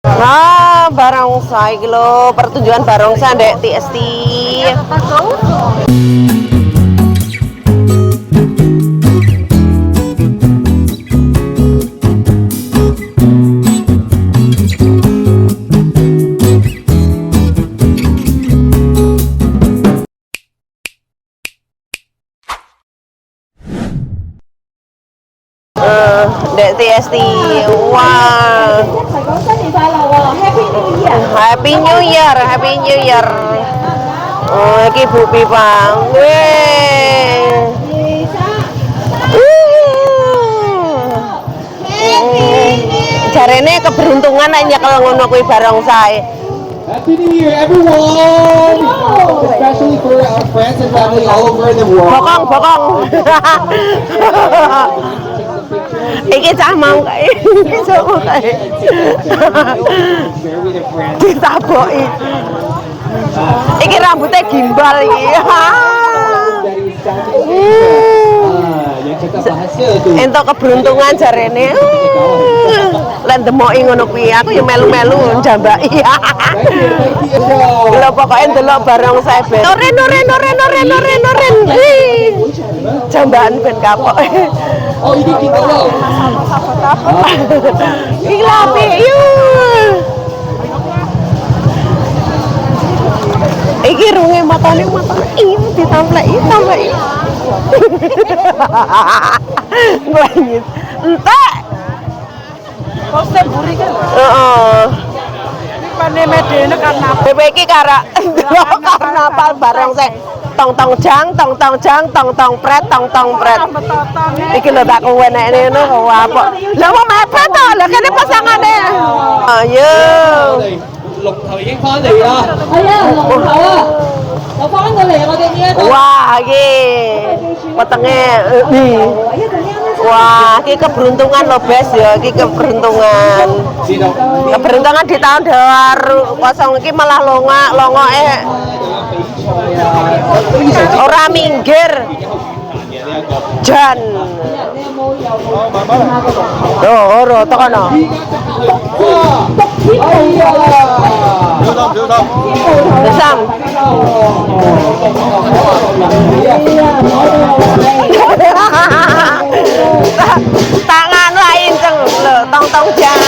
Barongsai iki lho, pertunjukan barongsai ndek TST. Dek TST. Wah. Happy New Year, Happy New Year. Oh, iki Bu Pipang. Weh. Jarene keberuntungan nek nyekel ngono kuwi barongsai. Happy New Year, everyone! Especially for our friends and family all over the world. Bokong. Iki cah mau kae. Iki sopo kae. Ditaboki. Iki rambutnya gimbal iki. Entuk keberuntungan jarene. Lan demoki ngono kuwi aku ya melu-melu njambaki. Lha pokoke ndelok barongsai ben. Noren. Jambakan ben kapok. Oh, ini kita loh. Iki lapi yuk. Iki runge matane ini ditampleki. Banget. Entek. Kok buri kan? Heeh. Pane medene karena iki karena apa barongsai. Tong jang, pret. Iki lho tak kuwenekne ngono kok apa. Lah kok mepet to? Lah kene pasangane. Ayo. 龍頭已經翻嚟啦！係啊，龍頭啊，又翻到嚟我哋呢一度。Wah, iki wetenge nih. Wah, iki keberuntungan loh, Bes ya, iki keberuntungan. Keberuntungan di tahun 2000 iki malah longoke ora minggir. Jan. Oh, ora to kono. Sam. Tangan lain ceng lho, tong jan.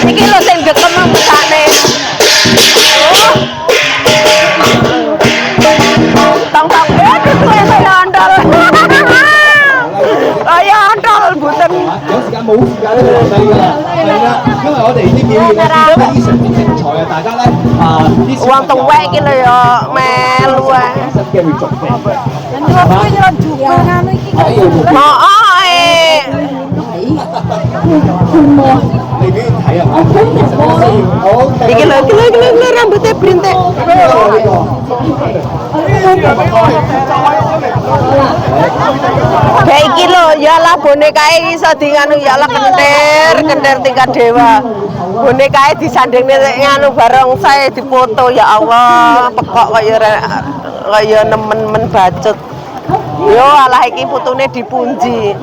Iki lho sing gekem mesane. Tong ya andal. Ya andal buten. 有時間冇時間咧就低㗎啦，係啦，因為我哋啲表演咧非常之精彩啊！大家咧啲 Uang tuwek iki lho ya melu ae. 新嘅會準備。 你俾佢睇啊！好， Iki lho rambutnya berintik. Kayak iki lho, ya lah bonekae iso nganu ya lah kentir tingkat dewa. Bonekae disandingne nganu barongsai dipoto ya Allah, pekok kaya nemen-men bacot. Yo alah iki putune dipunji.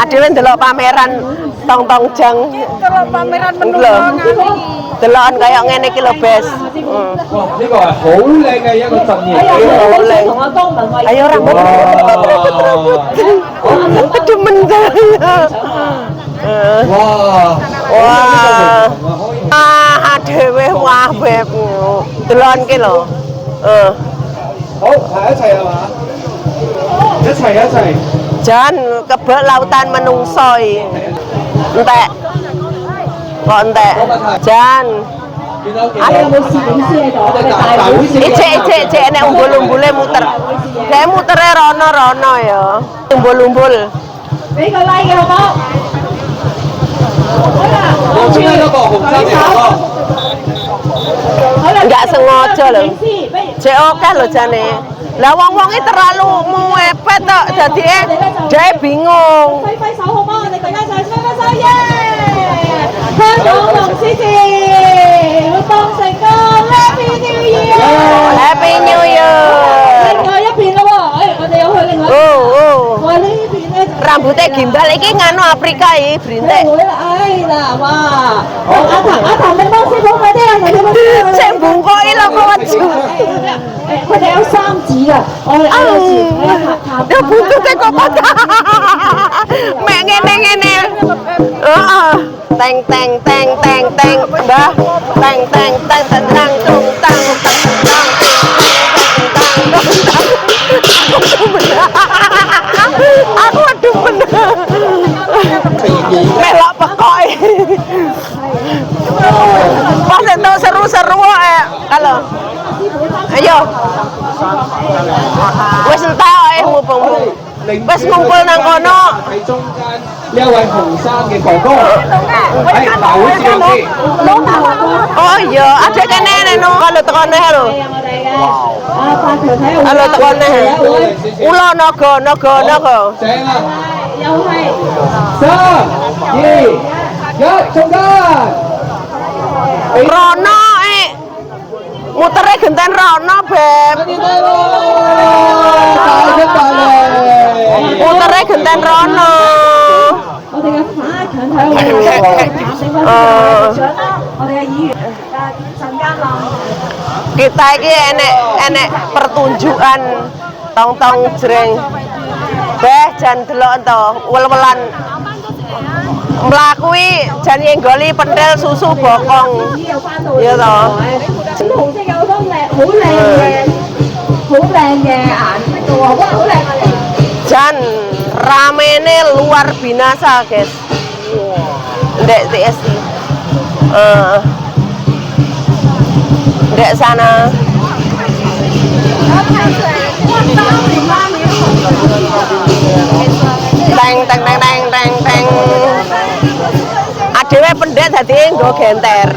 Adewe ndelok pameran tong jang. Ndelok pameran menunggang iki. Delokan kaya ngene iki lho, Bes. 呢個係好靚嘅一個陣營。好靚。Ayo rambut. Demen saya. Wah. Adewe wah beb. Delokan ki lho. 好，係一齊係嘛？一齊。 Jan kebek lautan menungso iki. Entek. Kok entek? Jan. Ada Icek nek umbul-umbule muter. Kayak mutere rono ya. Umbul-umbul. 俾個 like 嘅好冇？我中意嗰個紅衫嚟喎。 Enggak sengaja lho. Cek oke lho jane. Lah wong-wong iki terlalu mepet tok dadi dhewe bingung. 揮揮手好嗎？我哋大家一齊揮揮手耶！香港龍獅節活動成功 ，Happy New Year！Happy New Year！ 另外一邊咯喎，我哋有去另外一邊。哇！呢邊咧。rambutnya gimbal iki nganu Afrika iki brintik. 哎啦，哇！阿騰，你幫師傅快啲啊！你幫師傅。 Sing bungkoki lho kok weju. 佢哋有三指㗎，我哋Ya buntute kok patah. Mek ngene-ngene. Heeh. Teng teng teng teng teng, Mbah. Teng teng teng teng teng tung tang tang tang aku aduh bener. Melok pekok. Pas itu seru-seru kalau ayo wis entek mubeng-mubeng wis ngumpul nang kono 喺中間呢一位紅衫嘅哥哥，喺大會試用先。 oh iya ada kene no kalau tekone lho 阿發強體育 kalau tekone ulo naga naga naga 正啊！又係三、二、一，中間。 Rono mutere genten Rono beb mutere genten Rono 我哋嘅反強體育會譚勝軍我哋嘅議員陳家朗 kita iki enek pertunjukan tong-tong jreng beh jan delok to wel-welan mlakui jan nyenggoli pentil susu bokong 又翻到 iya to 咁紅色有好多好靚嘅顏色嘅喎，哇好靚啊你！ jan ramene luar binasa guys ndek TSI ndek sana teng teng teng teng teng teng adewe pendet dadi nggo genter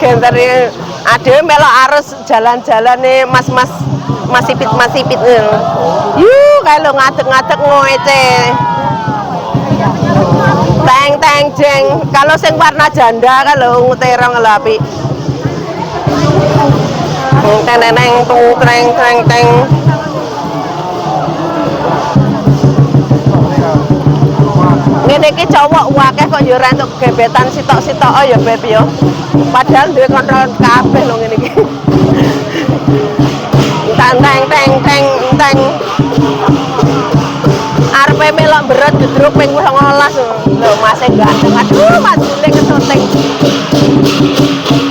genter adewe melok arus jalan-jalan nih mas-mas masipit yuk kalau ngadeg-ngadeg ngoece teng teng jeng kalau sing warna janda kalau nguterong ngelapi teng teng teng teng teng teng ngene iki cowok akeh kok yo ora entuk gebetan sitok-sitok ya beb yo padahal duwe kontrol kabeh lho ngene iki teng teng teng teng teng arepe melok berat gedruk ping 19 lho masih ganteng aduh majune kesoting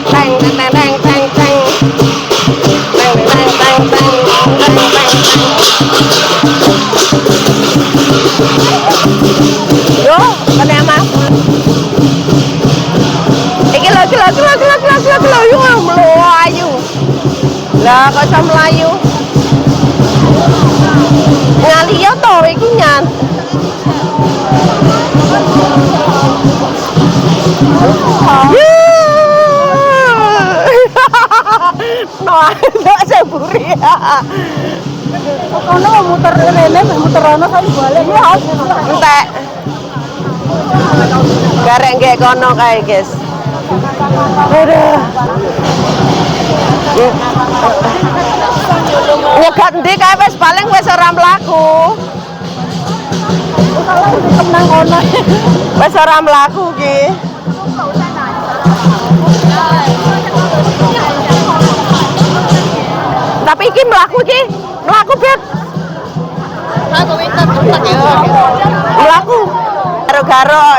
teng teng teng teng teng teng teng teng teng teng teng yo kene mas iki lho yo mlayu lah kok iso mlayu ngaliyo to iki nyan no ada seburi kono muter rene muter ono kali balik ya entek garek nggih kono kae guys aduh nyegat ndi kae wis paling wis ora mlaku menang kono wis ora mlaku iki tapi iki mlaku beb mlaku garo-garo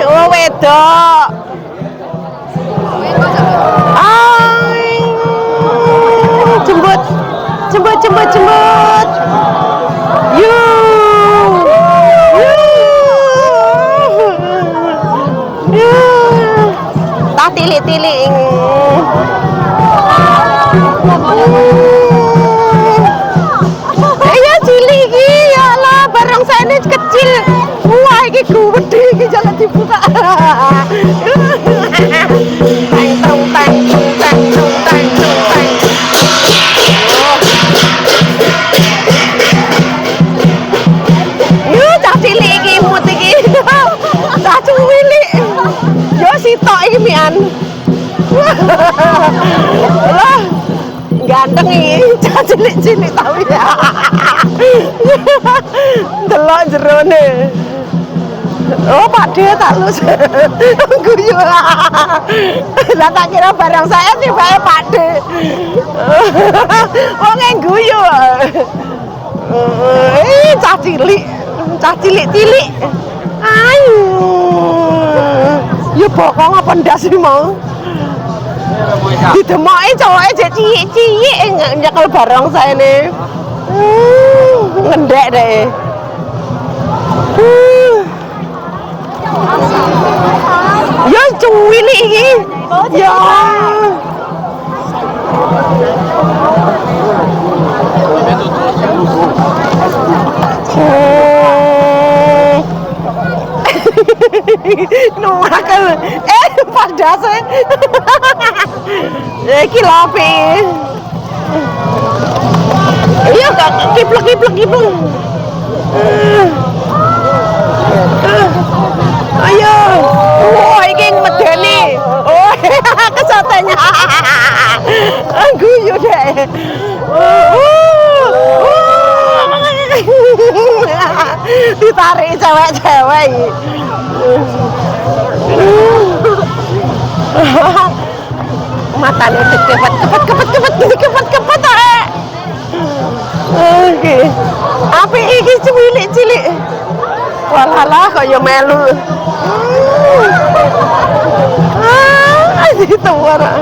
oh wedok jembut tak tilik-tilik ya cilik iki ya Allah barang saya kecil wah iki gede iki jangan dibuka teng teng teng teng teng teng cah cilik iki imut iki cah cuwilik yo sitok iki mian ganteng iki, cilik-cilik tau ya. Delok jerone. Oh, Pak De tak lus. Guyu. Lah tak kira barang saya sih Pak De. Wong guyu. Cah cilik-cilik. Ayo. Ya bokong apa ndas iki mau. Didemoke cowoke jek cilik-cilik nyekel barang saya nih. Ngendek deh. Ya cuwilik iki. Ya. Nuwakel. Padase. Iki lopi. Iya kok kiplek. Ayo. Oh, iki medeni. Oh, kesatenya. Guyu deh. Ditarik cewek-cewek. Matanya kepet. Oke. Api iki cilik-cilik. Walah kaya melu. Itu ora.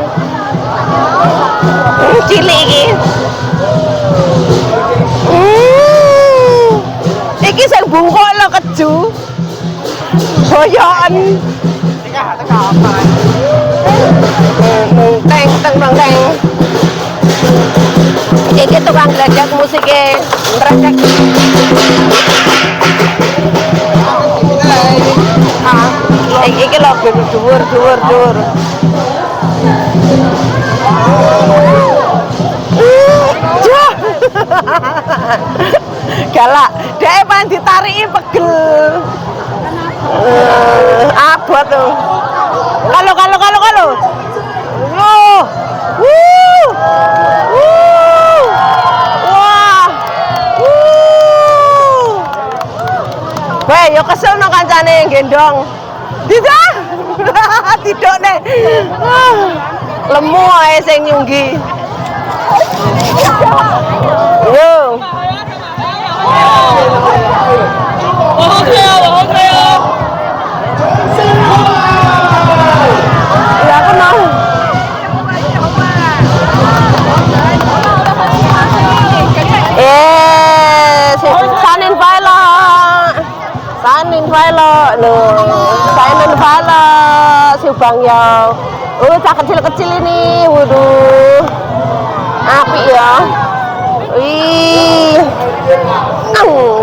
Cilik iki. Iki sing bungkuk lho keju. Boyokan. Teng. Iki tukang gledek musike ngrejek. Iki lho dhuwur. Galak, dhek pan ditariki pegel. Abot tuh. Kalau. Loh. Wah. Weh, yo kesel no kancane gendong. Tidak. Tidak nih. Lemu ae sing nyunggi. Yo. Ya aku mau. Sanin Violet si Bang ya. Cah kecil-kecil ini, waduh. Api ya. Wih.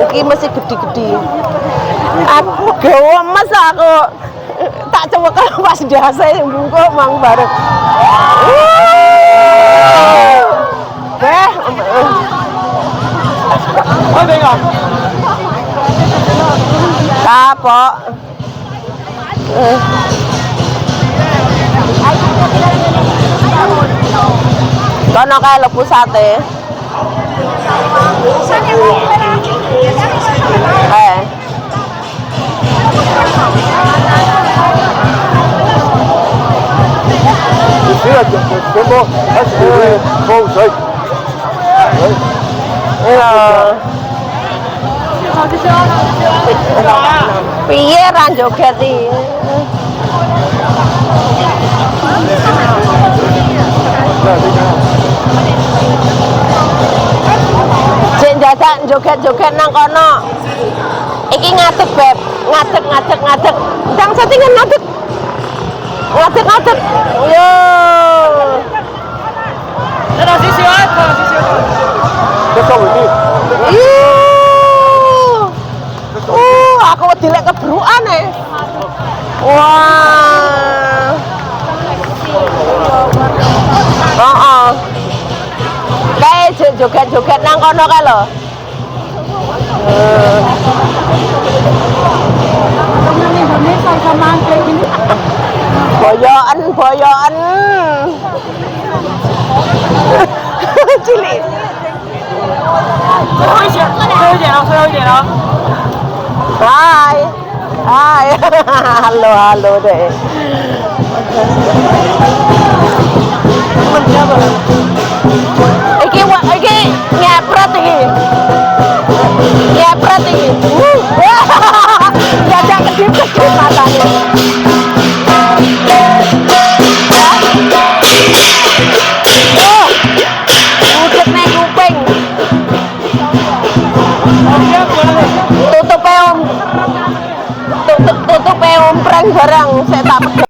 Ini masih gede-gede. Aku gemes aku. Tak coba kalau pas dasa yang bungkuk mang bareng. Kapok. Kono kae lebu sate. Piye ra joget iki? Jek dadak joget-joget nang kono. Iki ngadeg, Beb. Ngadeg. Ndang settingan ngadeg. Ngadeg. Yo. Posisi apa? Aku wedi lek kebrukan e. Wah. Heeh. Kae joget-joget nang kono kae lho. Boyokan. cilik. Hai. Hai. Halo, halo deh. Iki ngepret iki. Ngepret iki. Jajak kedip-kedip matanya. Udet ning kuping. Tutupe ompreng barang saya tak